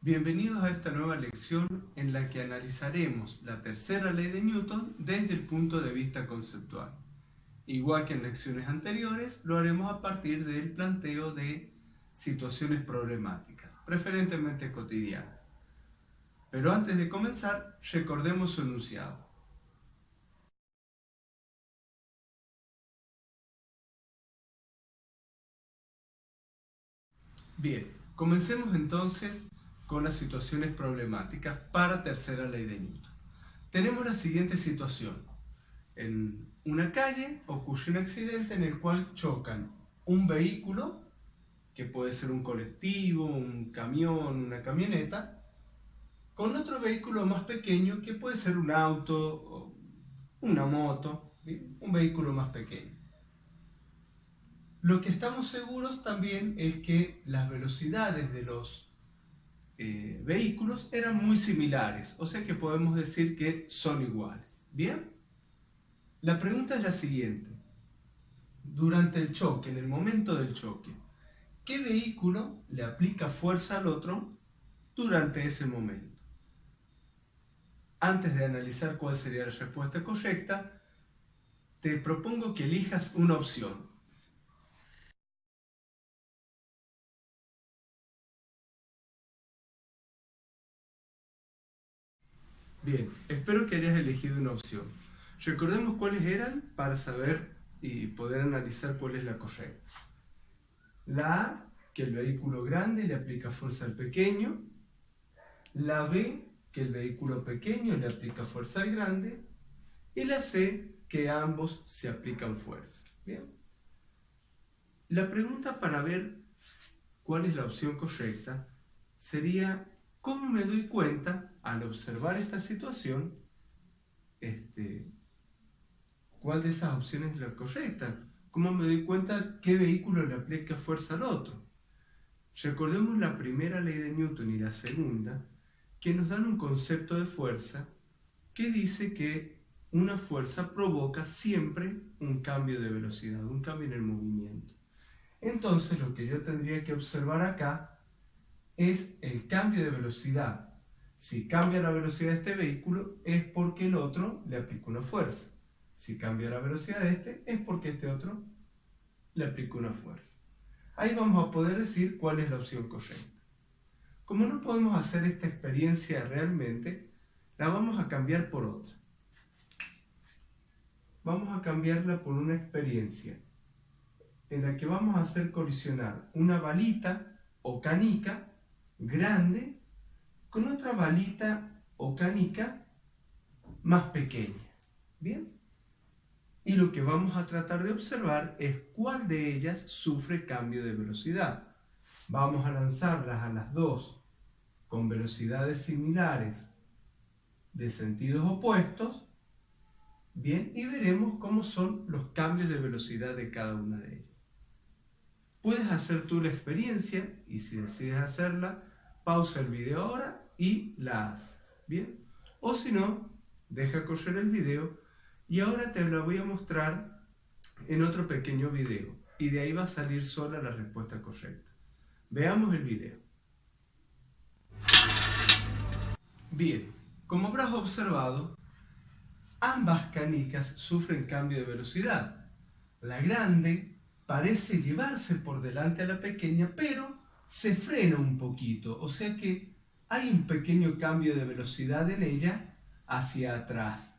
Bienvenidos a esta nueva lección en la que analizaremos la tercera ley de Newton desde el punto de vista conceptual. Igual que en lecciones anteriores, lo haremos a partir del planteo de situaciones problemáticas, preferentemente cotidianas. Pero antes de comenzar, recordemos su enunciado. Bien, comencemos entonces con las situaciones problemáticas para tercera ley de Newton. Tenemos la siguiente situación. En una calle ocurre un accidente en el cual chocan un vehículo, que puede ser un colectivo, un camión, una camioneta, con otro vehículo más pequeño que puede ser un auto o una moto, ¿sí? Un vehículo más pequeño. Lo que estamos seguros también es que las velocidades de los vehículos eran muy similares, o sea que podemos decir que son iguales. ¿Bien? La pregunta es la siguiente. Durante el choque, en el momento del choque, ¿qué vehículo le aplica fuerza al otro durante ese momento? Antes de analizar cuál sería la respuesta correcta, te propongo que elijas una opción. Bien, espero que hayas elegido una opción. Recordemos cuáles eran para saber y poder analizar cuál es la correcta. La A, que el vehículo grande le aplica fuerza al pequeño. La B, que el vehículo pequeño le aplica fuerza al grande. Y la C, que ambos se aplican fuerza. Bien. La pregunta para ver cuál es la opción correcta sería: ¿cómo me doy cuenta al observar esta situación cuál de esas opciones es la correcta? ¿Cómo me doy cuenta qué vehículo le aplica fuerza al otro? Recordemos la primera ley de Newton y la segunda, que nos dan un concepto de fuerza que dice que una fuerza provoca siempre un cambio de velocidad, un cambio en el movimiento. Entonces lo que yo tendría que observar acá es el cambio de velocidad. Si cambia la velocidad de este vehículo es porque el otro le aplica una fuerza. Si cambia la velocidad de este es porque este otro le aplica una fuerza. Ahí vamos a poder decir cuál es la opción correcta. Como no podemos hacer esta experiencia realmente, la vamos a cambiar por otra. Vamos a cambiarla por una experiencia en la que vamos a hacer colisionar una balita o canica grande con otra balita o canica más pequeña. ¿Bien? Y lo que vamos a tratar de observar es cuál de ellas sufre cambio de velocidad. Vamos a lanzarlas a las dos con velocidades similares de sentidos opuestos. Bien, y veremos cómo son los cambios de velocidad de cada una de ellas. Puedes hacer tú la experiencia y si decides hacerla, pausa el video ahora y la haces. Bien, o si no, deja correr el video y ahora te la voy a mostrar en otro pequeño video y de ahí va a salir sola la respuesta correcta. Veamos el video. Bien, como habrás observado, ambas canicas sufren cambio de velocidad. La grande parece llevarse por delante a la pequeña, pero se frena un poquito, o sea que hay un pequeño cambio de velocidad en ella hacia atrás.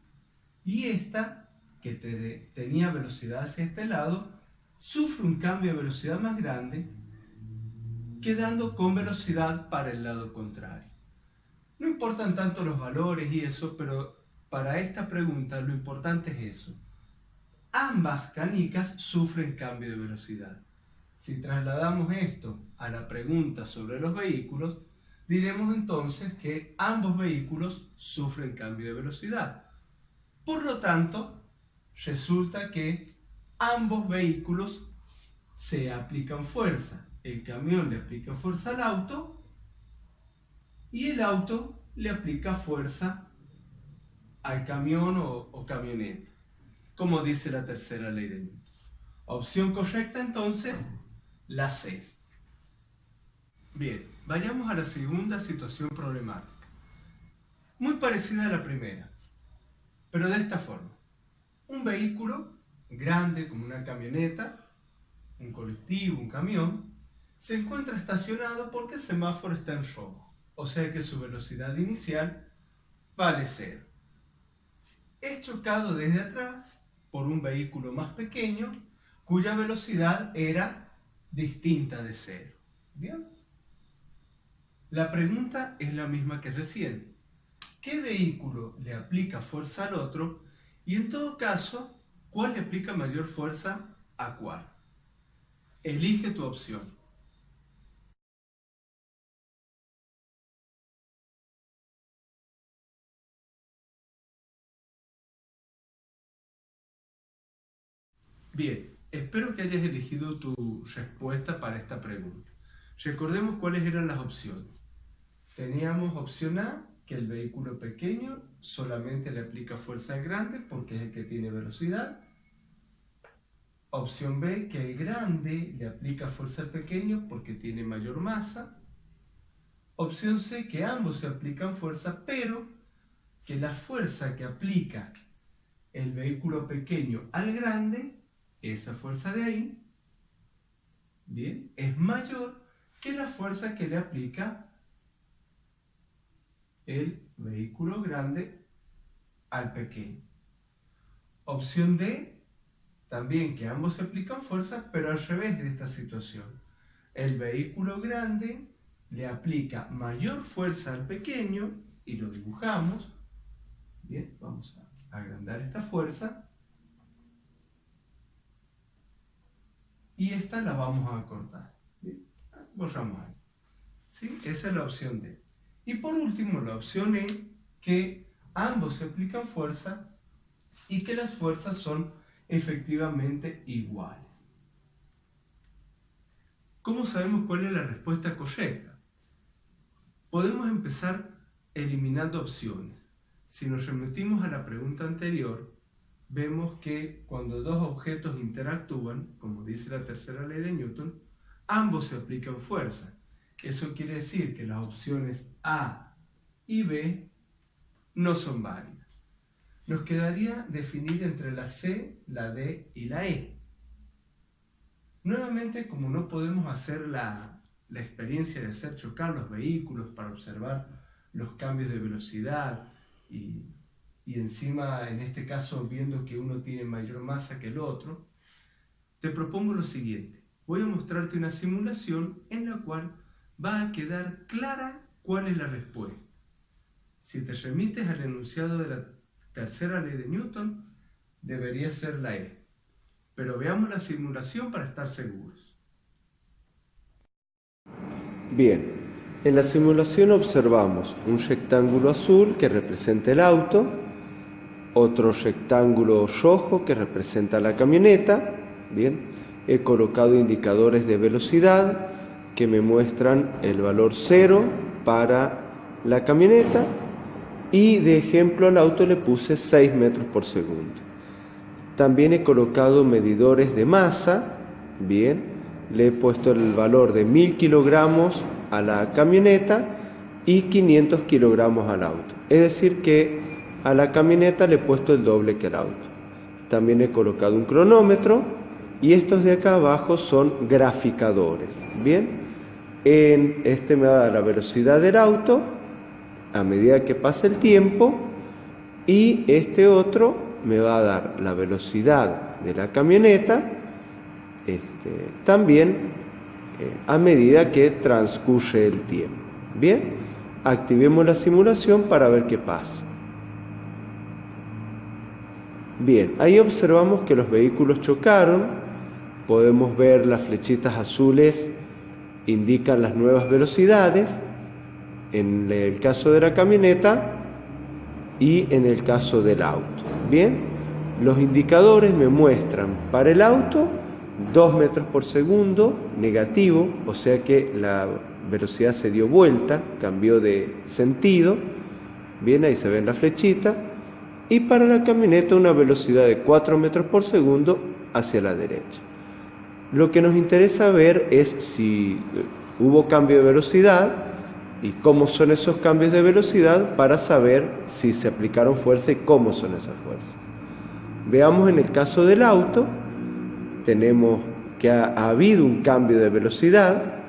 Y esta, que tenía velocidad hacia este lado, sufre un cambio de velocidad más grande, quedando con velocidad para el lado contrario. No importan tanto los valores y eso, pero para esta pregunta lo importante es eso. Ambas canicas sufren cambio de velocidad. Si trasladamos esto a la pregunta sobre los vehículos, diremos entonces que ambos vehículos sufren cambio de velocidad. Por lo tanto, resulta que ambos vehículos se aplican fuerza. El camión le aplica fuerza al auto y el auto le aplica fuerza al camión o camioneta, como dice la tercera ley de Newton. Opción correcta entonces, la C. Bien, vayamos a la segunda situación problemática. Muy parecida a la primera, pero de esta forma. Un vehículo grande como una camioneta, un colectivo, un camión, se encuentra estacionado porque el semáforo está en rojo, o sea que su velocidad inicial vale 0. Es chocado desde atrás por un vehículo más pequeño cuya velocidad era distinta de 0. ¿Bien? La pregunta es la misma que recién. ¿Qué vehículo le aplica fuerza al otro? Y en todo caso, ¿cuál le aplica mayor fuerza a cuál? Elige tu opción. Bien, espero que hayas elegido tu respuesta para esta pregunta. Recordemos cuáles eran las opciones. Teníamos opción A, que el vehículo pequeño solamente le aplica fuerza al grande porque es el que tiene velocidad. Opción B, que el grande le aplica fuerza al pequeño porque tiene mayor masa. Opción C, que ambos se aplican fuerza, pero que la fuerza que aplica el vehículo pequeño al grande, esa fuerza de ahí, bien, es mayor que la fuerza que le aplica el vehículo grande al pequeño. Opción D, también que ambos se aplican fuerza, pero al revés de esta situación. El vehículo grande le aplica mayor fuerza al pequeño, y lo dibujamos. Bien, vamos a agrandar esta fuerza. Y esta la vamos a cortar. ¿Bien? Borramos ahí. ¿Sí? Esa es la opción D. Y por último, la opción E, que ambos se aplican fuerza y que las fuerzas son efectivamente iguales. ¿Cómo sabemos cuál es la respuesta correcta? Podemos empezar eliminando opciones. Si nos remitimos a la pregunta anterior, vemos que cuando dos objetos interactúan, como dice la tercera ley de Newton, ambos se aplican fuerza. Eso quiere decir que las opciones A y B no son válidas. Nos quedaría definir entre la C, la D y la E. Nuevamente, como no podemos hacer la experiencia de hacer chocar los vehículos para observar los cambios de velocidad y encima, en este caso, viendo que uno tiene mayor masa que el otro, te propongo lo siguiente. Voy a mostrarte una simulación en la cual va a quedar clara cuál es la respuesta. Si te remites al enunciado de la tercera ley de Newton, debería ser la E. Pero veamos la simulación para estar seguros. Bien, en la simulación observamos un rectángulo azul que representa el auto, otro rectángulo rojo que representa la camioneta. Bien, he colocado indicadores de velocidad que me muestran el valor 0 para la camioneta y de ejemplo al auto le puse 6 metros por segundo. También he colocado medidores de masa. Bien, le he puesto el valor de 1000 kilogramos a la camioneta y 500 kilogramos al auto. Es decir que a la camioneta le he puesto el doble que al auto. También he colocado un cronómetro y estos de acá abajo son graficadores. Bien, en este me va a dar la velocidad del auto a medida que pasa el tiempo y este otro me va a dar la velocidad de la camioneta también a medida que transcurre el tiempo. Bien, activemos la simulación para ver qué pasa. Bien, ahí observamos que los vehículos chocaron. Podemos ver las flechitas azules indican las nuevas velocidades en el caso de la camioneta y en el caso del auto. Bien, los indicadores me muestran para el auto 2 metros por segundo negativo, o sea que la velocidad se dio vuelta, cambió de sentido. Bien, ahí se ve la flechita. Y para la camioneta una velocidad de 4 metros por segundo hacia la derecha. Lo que nos interesa ver es si hubo cambio de velocidad y cómo son esos cambios de velocidad para saber si se aplicaron fuerza y cómo son esas fuerzas. Veamos en el caso del auto, tenemos que ha habido un cambio de velocidad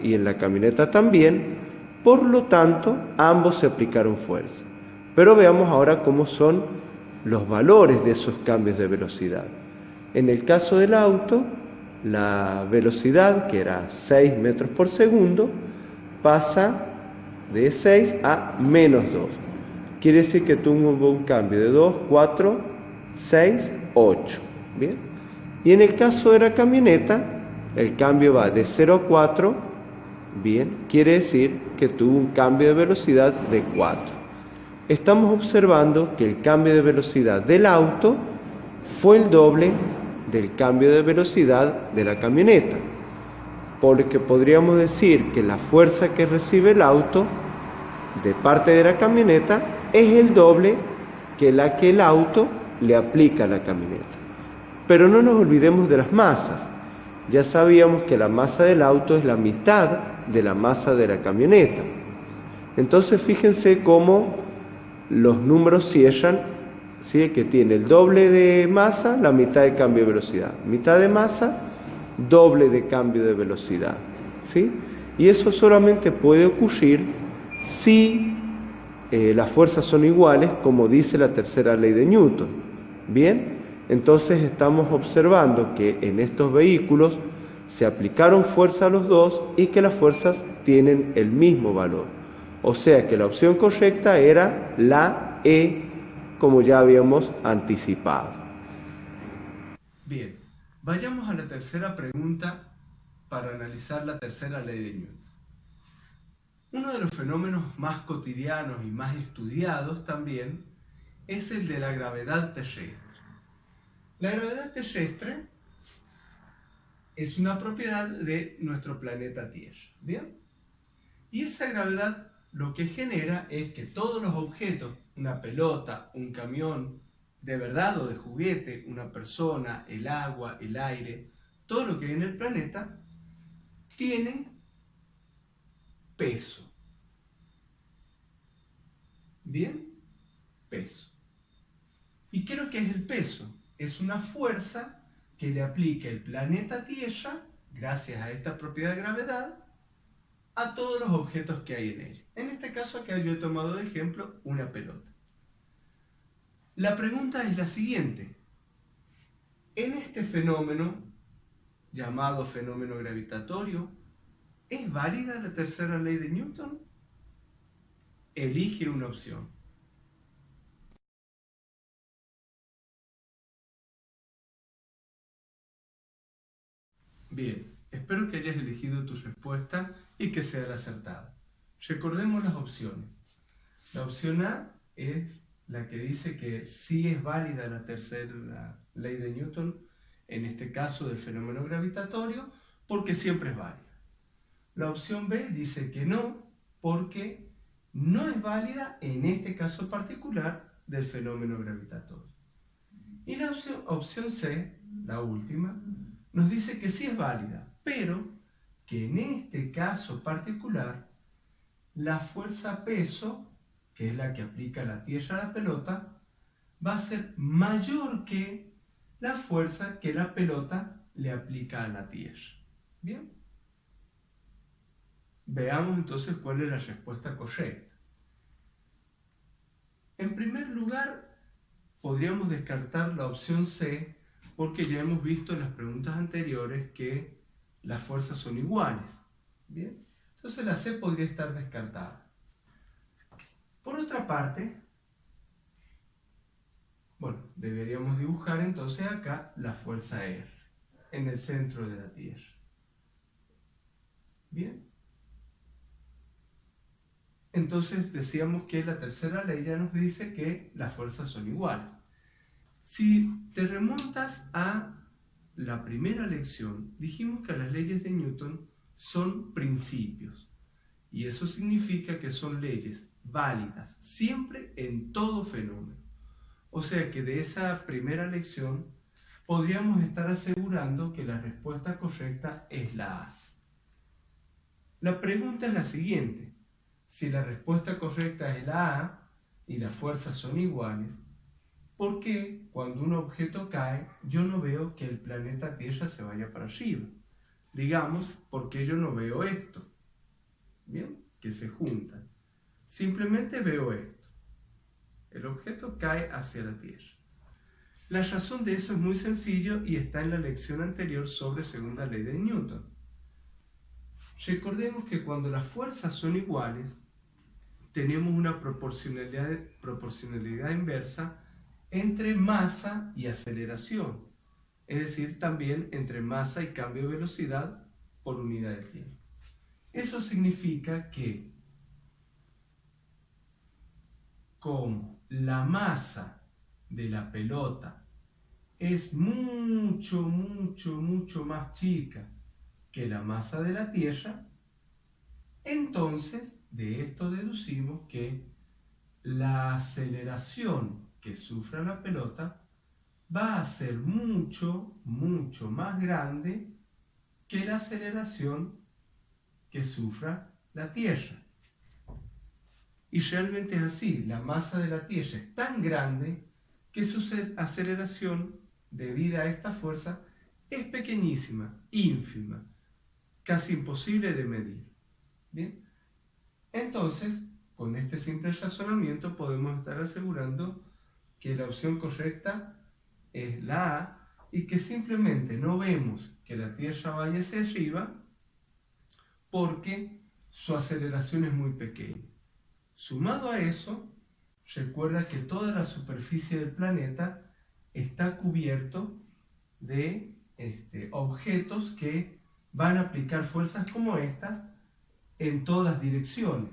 y en la camioneta también, por lo tanto ambos se aplicaron fuerza. Pero veamos ahora cómo son los valores de esos cambios de velocidad. En el caso del auto, la velocidad, que era 6 metros por segundo, pasa de 6 a menos 2. Quiere decir que tuvo un cambio de 2, 4, 6, 8. ¿Bien? Y en el caso de la camioneta, el cambio va de 0 a 4. Bien, quiere decir que tuvo un cambio de velocidad de 4. Estamos observando que el cambio de velocidad del auto fue el doble del cambio de velocidad de la camioneta, porque podríamos decir que la fuerza que recibe el auto de parte de la camioneta es el doble que la que el auto le aplica a la camioneta. Pero no nos olvidemos de las masas. Ya sabíamos que la masa del auto es la mitad de la masa de la camioneta. Entonces fíjense cómo los números cierran, ¿sí? Que tiene el doble de masa, la mitad de cambio de velocidad. Mitad de masa, doble de cambio de velocidad, ¿sí? Y eso solamente puede ocurrir si las fuerzas son iguales, como dice la tercera ley de Newton. Bien, entonces estamos observando que en estos vehículos se aplicaron fuerza a los dos y que las fuerzas tienen el mismo valor. O sea que la opción correcta era la E, como ya habíamos anticipado. Bien, vayamos a la tercera pregunta para analizar la tercera ley de Newton. Uno de los fenómenos más cotidianos y más estudiados también es el de la gravedad terrestre. La gravedad terrestre es una propiedad de nuestro planeta Tierra, ¿bien? Y esa gravedad lo que genera es que todos los objetos, una pelota, un camión, de verdad o de juguete, una persona, el agua, el aire, todo lo que hay en el planeta, tiene peso. ¿Bien? Peso. ¿Y qué es lo que es el peso? Es una fuerza que le aplica el planeta Tierra, gracias a esta propiedad de gravedad, a todos los objetos que hay en ella. En este caso acá yo he tomado de ejemplo una pelota. La pregunta es la siguiente. En este fenómeno, llamado fenómeno gravitatorio, ¿es válida la tercera ley de Newton? Elige una opción. Bien, espero que hayas elegido tu respuesta y que sea la acertada. Recordemos las opciones. La opción A es la que dice que sí es válida la tercera ley de Newton, en este caso del fenómeno gravitatorio, porque siempre es válida. La opción B dice que no, porque no es válida en este caso particular del fenómeno gravitatorio. Y la opción C, la última, nos dice que sí es válida, pero que en este caso particular la fuerza peso, que es la que aplica la Tierra a la pelota, va a ser mayor que la fuerza que la pelota le aplica a la Tierra. ¿Bien? Veamos entonces cuál es la respuesta correcta. En primer lugar, podríamos descartar la opción C, porque ya hemos visto en las preguntas anteriores que las fuerzas son iguales. ¿Bien? Entonces la C podría estar descartada. Por otra parte, bueno, deberíamos dibujar entonces acá la fuerza R en el centro de la Tierra. Bien. Entonces decíamos que la tercera ley ya nos dice que las fuerzas son iguales. Si te remontas a la primera lección, dijimos que las leyes de Newton son principios. Y eso significa que son leyes válidas siempre en todo fenómeno. O sea que de esa primera lección podríamos estar asegurando que la respuesta correcta es la A. La pregunta es la siguiente: si la respuesta correcta es la A y las fuerzas son iguales, ¿por qué cuando un objeto cae yo no veo que el planeta Tierra se vaya para arriba? Digamos, ¿por qué yo no veo esto? Bien, que se juntan. Simplemente veo esto. El objeto cae hacia la Tierra. La razón de eso es muy sencillo y está en la lección anterior sobre segunda ley de Newton. Recordemos que cuando las fuerzas son iguales, tenemos una proporcionalidad inversa entre masa y aceleración, es decir, también entre masa y cambio de velocidad por unidad de tiempo. Eso significa que como la masa de la pelota es mucho más chica que la masa de la Tierra, entonces de esto deducimos que la aceleración que sufra la pelota va a ser mucho más grande que la aceleración que sufra la Tierra. Y realmente es así, la masa de la Tierra es tan grande que su aceleración debida a esta fuerza es pequeñísima, ínfima, casi imposible de medir. ¿Bien? Entonces, con este simple razonamiento podemos estar asegurando que la opción correcta es la A y que simplemente no vemos que la Tierra vaya hacia arriba porque su aceleración es muy pequeña. Sumado a eso, recuerda que toda la superficie del planeta está cubierto de objetos que van a aplicar fuerzas como estas en todas las direcciones.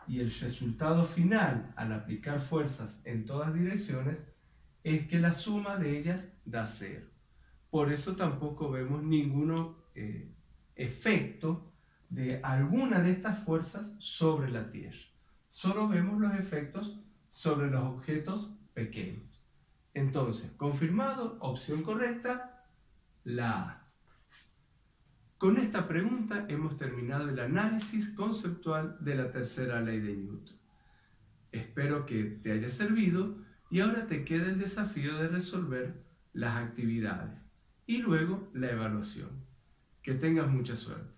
Y el resultado final al aplicar fuerzas en todas direcciones es que la suma de ellas da 0. Por eso tampoco vemos ningún efecto de alguna de estas fuerzas sobre la Tierra. Solo vemos los efectos sobre los objetos pequeños. Entonces, confirmado, opción correcta, la A. Con esta pregunta hemos terminado el análisis conceptual de la tercera ley de Newton. Espero que te haya servido y ahora te queda el desafío de resolver las actividades y luego la evaluación. Que tengas mucha suerte.